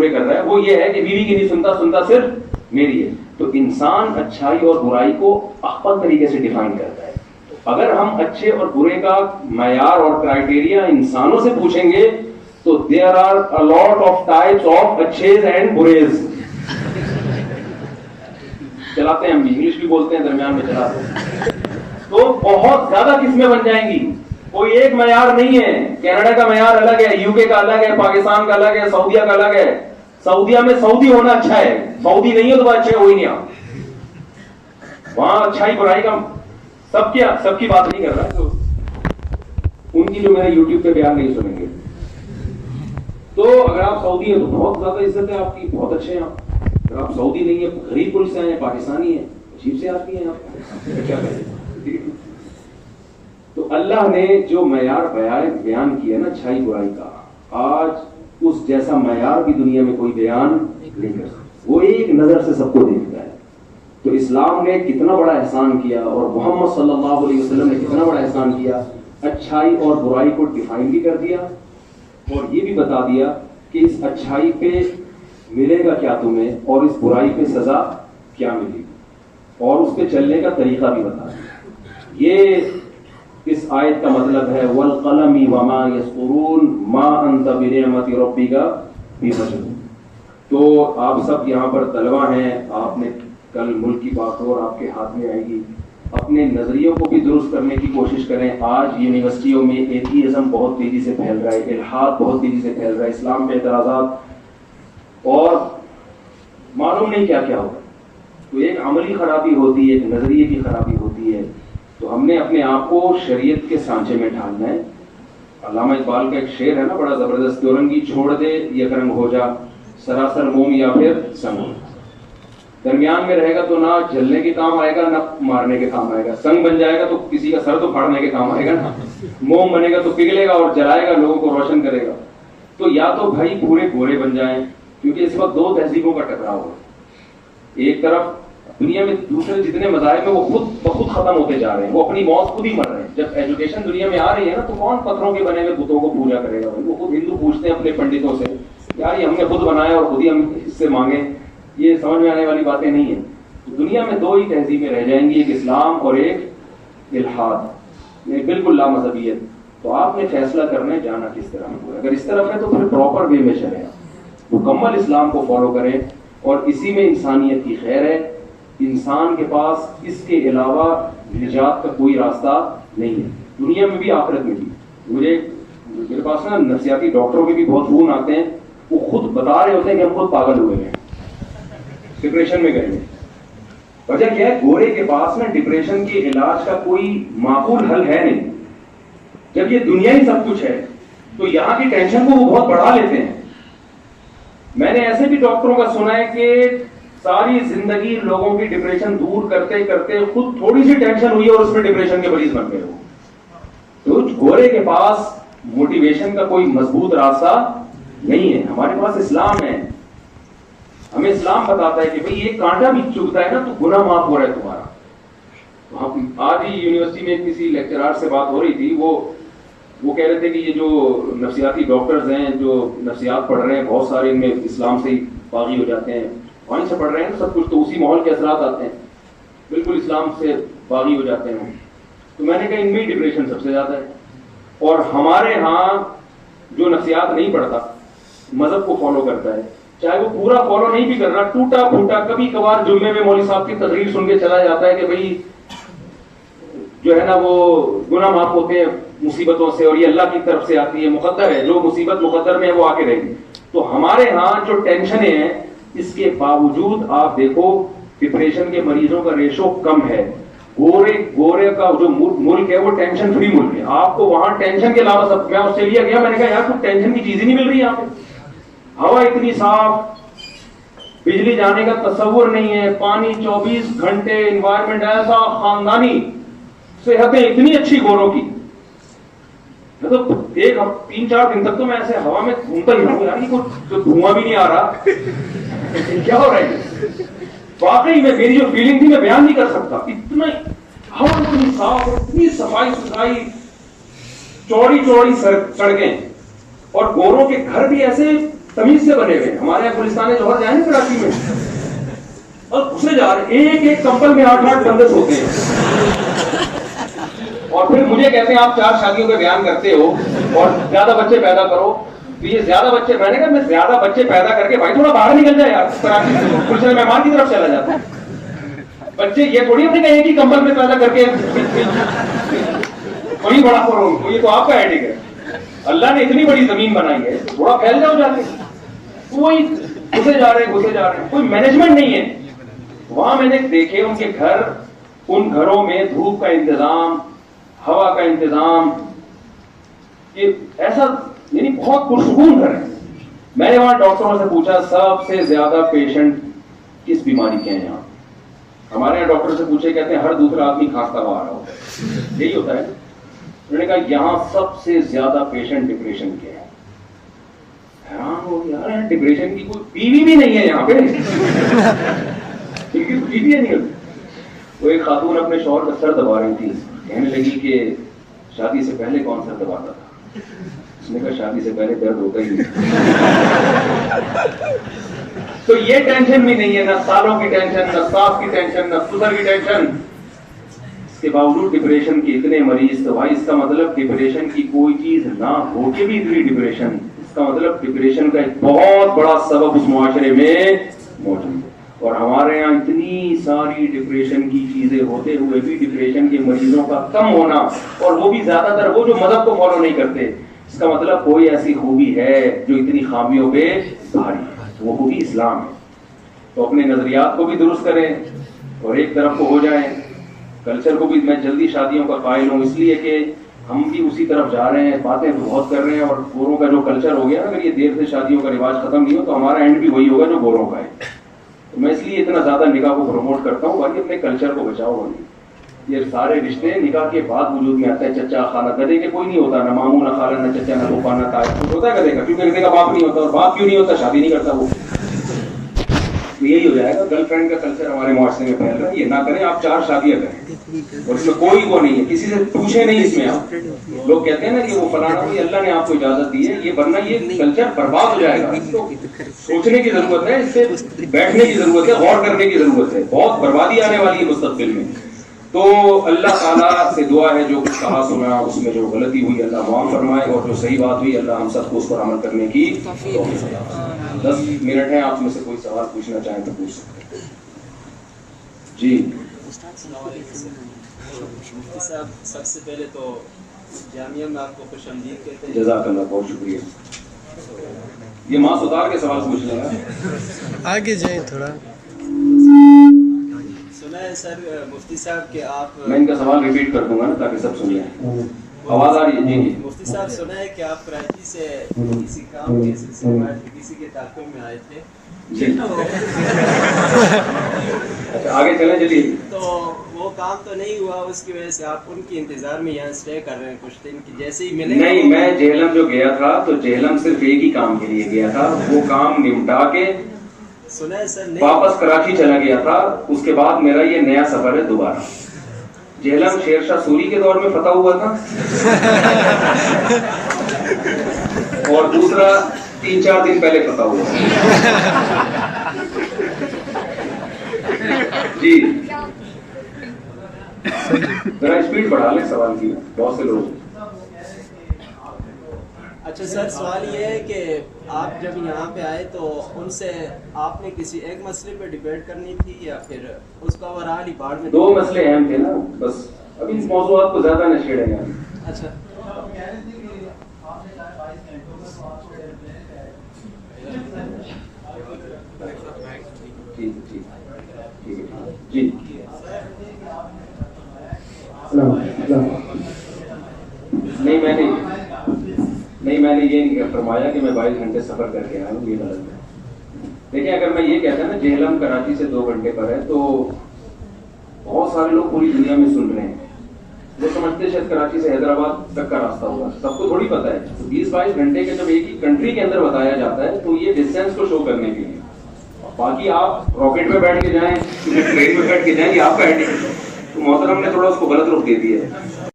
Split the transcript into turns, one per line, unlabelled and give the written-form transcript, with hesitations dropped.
برے کر رہا ہے، وہ یہ ہے کہ بیوی کی نہیں سنتا، سنتا صرف میری ہے. تو انسان اچھائی اور برائی کو احسن طریقے سے ڈیفائن کرتا ہے. اگر ہم اچھے اور برے کا معیار اور کرائٹیریا انسانوں سے پوچھیں گے تو there are a lot of types of اچھیز اینڈ بریز. چلاتے ہیں ہم بھی، انگلش بھی بولتے ہیں درمیان میں چلاتے ہیں، تو بہت زیادہ قسمیں بن جائیں گی. کوئی ایک معیار نہیں ہے. کینیڈا کا معیار الگ ہے، یو کے کا الگ ہے، پاکستان کا الگ ہے، سعودیہ کا الگ ہے. سعودیہ میں سعودی ہونا اچھا ہے، سعودی نہیں ہو تو اچھے ہو ہی نہیں. آپ وہاں اچھائی برائی کا سب کی بات نہیں کر رہا، تو ان کی جو میرے یوٹیوب پہ بیان نہیں سنیں گے. تو اگر آپ سعودی ہیں تو بہت زیادہ عزت ہے آپ کی، بہت اچھے ہیں آپ. اگر آپ سعودی نہیں ہیں، غریب ملک سے آئے ہیں، پاکستانی ہیں، عجیب سے آدمی ہیں آپ، کیا کریں. تو اللہ نے جو معیار بیان کیا نا اچھائی برائی کا، آج اس جیسا معیار بھی دنیا میں کوئی بیان نہیں کر سکتا. وہ ایک نظر سے سب کو دیکھتا ہے. تو اسلام نے کتنا بڑا احسان کیا، اور محمد صلی اللہ علیہ وسلم نے کتنا بڑا احسان کیا. اچھائی اور برائی کو ڈیفائن بھی کر دیا، اور یہ بھی بتا دیا کہ اس اچھائی پہ ملے گا کیا تمہیں، اور اس برائی پہ سزا کیا ملے گی، اور اس پہ چلنے کا طریقہ بھی بتا دیا. یہ اس آیت کا مطلب ہے وَالْقَلَمِ وَمَا يَسْطُرُونَ مَا أَنْتَ بِنِعْمَةِ رَبِّكَ بِمَجْنُونٍ. تو آپ سب یہاں پر طلبہ ہیں، آپ نے کل ملک کی بات اور آپ کے ہاتھ میں آئے گی. اپنے نظریوں کو بھی درست کرنے کی کوشش کریں. آج یونیورسٹیوں میں ایتھیزم بہت تیزی سے پھیل رہا ہے، الحاد بہت تیزی سے پھیل رہا ہے، اسلام پہ اعتراضات، اور معلوم نہیں کیا کیا ہوگا. تو ایک عملی خرابی ہوتی ہے، ایک نظریے کی خرابی ہوتی ہے. تو ہم نے اپنے آپ کو شریعت کے سانچے میں ڈھالنا ہے. علامہ اقبال کا ایک شعر ہے نا بڑا زبردست، دو رنگی چھوڑ دے یک رنگ ہو جا، سراسر موم یا پھر سنگ. درمیان میں رہے گا تو نہ جلنے کے کام آئے گا، نہ مارنے کے کام آئے گا. سنگ بن جائے گا تو کسی کا سر تو پھاڑنے کے کام آئے گا نا. موم بنے گا تو پگھلے گا اور جلائے گا، لوگوں کو روشن کرے گا. تو یا تو بھائی پورے گورے بن جائیں، کیونکہ اس وقت دو تہذیبوں کا ٹکراؤ ہے. ایک طرف دنیا میں دوسرے جتنے مذاہب ہیں وہ خود بخود ختم ہوتے جا رہے ہیں، وہ اپنی موت خود ہی مر رہے ہیں. جب ایجوکیشن دنیا میں آ رہی ہے نا تو کون پتھروں کے بنے ہوئے بتوں کو پوجا کرے گا؟ وہ خود ہندو پوچھتے ہیں اپنے پنڈتوں سے، یار یہ ہم نے خود بنایا اور خود ہی ہم اس سے مانگیں. یہ سمجھ میں آنے والی باتیں نہیں ہیں. دنیا میں دو ہی تہذیبیں رہ جائیں گی، ایک اسلام اور ایک الحاد، بالکل لامذہبیت. تو آپ نے فیصلہ کرنا ہے جانا کس طرح ہے. اگر اس طرف ہے تو پھر پراپر وے میں چلیں، مکمل اسلام کو فالو کریں، اور اسی میں انسانیت کی خیر ہے. انسان کے پاس اس کے علاوہ نجات کا کوئی راستہ نہیں ہے، دنیا میں بھی آخرت میں بھی. میرے پاس نا نفسیاتی ڈاکٹروں کے بھی بہت فون آتے ہیں، وہ خود بتا رہے ہوتے ہیں کہ ہم خود پاگل ہوئے ہیں، ڈپریشن میں گئے ہیں. وجہ کیا ہے؟ گورے کے پاس نا ڈپریشن کے علاج کا کوئی معقول حل ہے نہیں. جب یہ دنیا ہی سب کچھ ہے تو یہاں کی ٹینشن کو وہ بہت بڑھا لیتے ہیں. میں نے ایسے بھی ڈاکٹروں کا سنا ہے کہ ساری زندگی لوگوں کی ڈپریشن دور کرتے کرتے خود تھوڑی سی ٹینشن ہوئی اور اس میں ڈپریشن کے مریض بن گئے ہو. تو گورے کے پاس موٹیویشن کا کوئی مضبوط راستہ نہیں ہے. ہمارے پاس اسلام ہے، ہمیں اسلام بتاتا ہے کہ بھئی یہ کانٹا بھی چبھتا ہے نا تو گناہ معاف ہو رہا ہے تمہارا. تو ہم آج ہی یونیورسٹی میں کسی لیکچرار سے بات ہو رہی تھی، وہ کہہ رہے تھے کہ یہ جو نفسیاتی ڈاکٹرز ہیں جو نفسیات پڑھ رہے ہیں، بہت سارے ان میں اسلام سے ہی باغی ہو جاتے ہیں، وہیں سے پڑھ رہے ہیں سب کچھ، تو اسی ماحول کے اثرات آتے ہیں، بالکل اسلام سے باغی ہو جاتے ہیں. تو میں نے کہا ان میں ہی ڈپریشن سب سے زیادہ ہے. اور ہمارے ہاں جو نفسیات نہیں پڑھتا، مذہب کو فالو کرتا ہے، چاہے وہ پورا فالو نہیں بھی کر رہا، ٹوٹا پھوٹا کبھی کبھار جمعے میں مولوی صاحب کی تقریر سن کے چلا جاتا ہے کہ بھئی جو ہے نا وہ گناہ معاف ہوتے ہیں مصیبتوں سے، اور یہ اللہ کی طرف سے آتی ہے، مقدر ہے، جو مصیبت مقدر میں ہے وہ آ کے رہے گی. تو ہمارے ہاں جو ٹینشنیں ہیں، اس کے باوجود آپ دیکھو ڈپریشن کے مریضوں کا ریشو کم ہے. گورے کا جو ملک ہے وہ ٹینشن فری ملک ہے. آپ کو وہاں ٹینشن کے علاوہ سب. میں آسٹریلیا گیا، میں نے کہا یار کچھ ٹینشن کی چیز ہی نہیں مل رہی یہاں پہ. ہوا اتنی صاف، بجلی جانے کا تصور نہیں ہے، پانی 24 گھنٹے، انوائرمنٹ ایسا خاندانی، صحتیں اتنی اچھی گوروں کی. مطلب 3-4 دن تک تو میں ایسے ہوا میں گھومتا ہی رہوں یار، یہ کوئی دھواں بھی نہیں آ رہا، کیا ہو رہا ہے. واقعی میں میری جو فیلنگ تھی میں بیان نہیں کر سکتا. اتنا ہوا اتنی صاف، اتنی صفائی ستھرائی، چوڑی چوڑی سڑکیں، اور گوروں کے گھر بھی ایسے تمیز سے بنے ہوئے. ہمارے یہاں گلستان جوہر جائیں کراچی میں اور گھسے جا رہے ہیں, ایک کمبل میں 8 بندے سوتے ہیں, اور پھر مجھے کہتے ہیں آپ 4 شادیوں کا بیان کرتے ہو اور زیادہ بچے پیدا کرو. یہ زیادہ بچے, میں نے کہا میں زیادہ بچے پیدا کر کے بھائی تھوڑا باہر نکل جائے یار, کراچی سے گلشن مہمان کی طرف چلا جاتا ہے. بچے یہ تھوڑی اپنے کہیں کہ کمبل میں پیدا کر کے بڑی بڑا کرو, یہ تو آپ کا ایڈک ہے. اللہ نے اتنی بڑی زمین بنائی ہے, تھوڑا پھیل جاؤ جا کے. وہی گھسے جا رہے ہیں, کوئی مینجمنٹ نہیں ہے. وہاں میں نے دیکھے ان کے گھر, ان گھروں میں دھوپ کا انتظام, ہوا کا انتظام, یہ ایسا یعنی بہت پرسکون گھر ہے. میں نے وہاں ڈاکٹروں سے پوچھا سب سے زیادہ پیشنٹ کس بیماری کے ہیں یہاں. ہمارے یہاں ڈاکٹر سے پوچھے, کہتے ہیں ہر دوسرا آدمی کھانستا ہوا آ رہا ہوتا ہے, یہی ہوتا ہے. انہوں نے کہا یہاں سب سے زیادہ پیشنٹ ڈپریشن کے ہیں. حیران ہو گیا یار, ڈپریشن کی کوئی بیوی بھی نہیں ہے یہاں پہ, بیوی نہیں ہوتی. وہ ایک خاتون اپنے شوہر کا سر دبا رہی تھی, کہنے لگی کہ شادی سے پہلے کون سر دباتا تھا. اس نے کہا شادی سے پہلے درد ہوتا ہی نہیں. تو یہ ٹینشن بھی نہیں ہے, نہ سالوں کی ٹینشن, نہ ساس کی ٹینشن, نہ سسر کی ٹینشن. اس کے باوجود ڈپریشن کے اتنے مریض. تو بھائی اس کا مطلب ڈپریشن کی کوئی چیز نہ ہو کے بھی اتنی ڈپریشن, اس کا مطلب ڈپریشن کا ایک بہت بڑا سبب اس معاشرے میں موجود ہے. اور ہمارے یہاں اتنی ساری ڈپریشن کی چیزیں ہوتے ہوئے بھی ڈپریشن کے مریضوں کا کم ہونا, اور وہ بھی زیادہ تر وہ جو مذہب کو فالو نہیں کرتے. اس کا مطلب کوئی ایسی خوبی ہے جو اتنی خامیوں پہ بھاری ہے, وہ خوبی اسلام ہے. تو اپنے نظریات کو بھی درست کریں اور ایک طرف کو ہو جائیں. کلچر کو بھی, میں جلدی شادیوں کا قائل ہوں, اس لیے کہ ہم بھی اسی طرف جا رہے ہیں, باتیں بہت کر رہے ہیں. اور گوروں کا جو کلچر ہو گیا نا, اگر یہ دیر سے شادیوں کا رواج ختم نہیں ہو تو ہمارا اینڈ بھی وہی ہوگا جو گوروں کا ہے. تو میں اس لیے اتنا زیادہ نکاح کو پروموٹ کرتا ہوں, باقی اپنے کلچر کو بچاؤ. نہیں یہ سارے رشتے نکاح کے بعد وجود میں آتے ہیں. چچا خالہ, گدے کے کوئی نہیں ہوتا, نہ ماموں نہ خالہ نہ چچا نہ پھوپھا نہ تایا. کچھ ہوتا ہے گدے کا, کیونکہ گدے کا باپ نہیں ہوتا, اور باپ کیوں نہیں ہوتا, شادی نہیں کرتا وہ. یہی ہو جائے گا. گرل فرینڈ کا کلچر ہمارے معاشرے میں پھیل رہا ہے. یہ نہ کریں آپ, 4 شادیاں کریں اور اس میں کوئی وہ نہیں ہے, کسی سے پوچھے نہیں. اس میں آپ لوگ کہتے ہیں نا کہ وہ فلانا, یہ اللہ نے آپ کو اجازت دی ہے, یہ ورنہ یہ کلچر برباد ہو جائے گا. تو سوچنے کی ضرورت ہے, اس سے بیٹھنے کی ضرورت ہے, غور کرنے کی ضرورت ہے. بہت بربادی آنے والی ہے مستقبل میں. تو اللہ تعالیٰ سے دعا ہے جو کچھ کہا سنا اس میں جو غلطی ہوئی اللہ معاف فرمائے, اور جو صحیح بات ہوئی اللہ ہم سب کو اس پر عمل کرنے کی. 10 منٹ ہیں, آپ میں سے کوئی سوال پوچھنا چاہیں تو پوچھ سکتے ہیں. جی
مفتی صاحب, سب سے پہلے تو جامعہ میں آپ کو خوش آمدید کہتے ہیں.
جزاک اللہ, بہت شکریہ. یہ ماں ستار کے سوال پوچھ لیں گا,
آگے جائیں تھوڑا.
سنا ہے سر مفتی صاحب کہ آپ,
میں ان کا سوال ریپیٹ کر دوں گا نا تاکہ سب سن لیں. آواز آ رہی ہے؟ جی جی.
مفتی صاحب سنا ہے کہ آپ کراچی سے کسی کام کے سلسلے میں کسی کے تعاقب میں آئے تھے.
جی اچھا آگے چلیں چلیے.
تو وہ کام تو نہیں ہوا, اس کی وجہ سے آپ ان کی انتظار میں یہاں اسٹے کر رہے ہیں کچھ دن کی, جیسے ہی ملے.
نہیں, میں جہلم جو گیا تھا تو جہلم صرف ایک ہی کام کے لیے گیا تھا, وہ کام نمٹا کے
سنا ہے سر
واپس کراچی چلا گیا تھا. اس کے بعد میرا یہ نیا سفر ہے دوبارہ. جہلم شیر شاہ سوری کے دور میں فتح ہوا تھا, اور دوسرا 3-4 دن پہلے فتح ہوا. جی ذرا اسپیڈ بڑھا لیں سوال کی, بہت سے لوگ.
اچھا سر, سوال یہ ہے کہ آپ جب یہاں پہ آئے تو ان سے آپ نے کسی ایک مسئلے پہ ڈیبیٹ کرنی تھی یا پھر اس کا اوورال ہی باڑ میں؟
2 مسئلے اہم تھے نا, بس ابھی اس موضوعات کو زیادہ نہ چھیڑیں گے.
اچھا
ٹھیک ٹھیک ٹھیک ہے جی. نہیں میں نے یہ نہیں فرمایا کہ میں 22 گھنٹے سفر کر کے آیا ہوں, یہ غلط ہے. دیکھیں اگر میں یہ کہتا نا جہلم کراچی سے 2 گھنٹے پر ہے, تو بہت سارے لوگ پوری دنیا میں سن رہے ہیں, وہ سمجھتے شاید کراچی سے حیدرآباد تک کا راستہ ہوگا. سب کو تھوڑی پتا ہے 20-22 گھنٹے کے جب ایک ہی کنٹری کے اندر بتایا جاتا ہے تو یہ ڈسٹینس کو شو کرنے کے لیے. باقی آپ راکٹ میں بیٹھ کے جائیں, ٹرین میں بیٹھ کے جائیں, یہ آپ کا ہیڈنگ. تو محترم نے تھوڑا اس کو غلط رخ دے دیا ہے.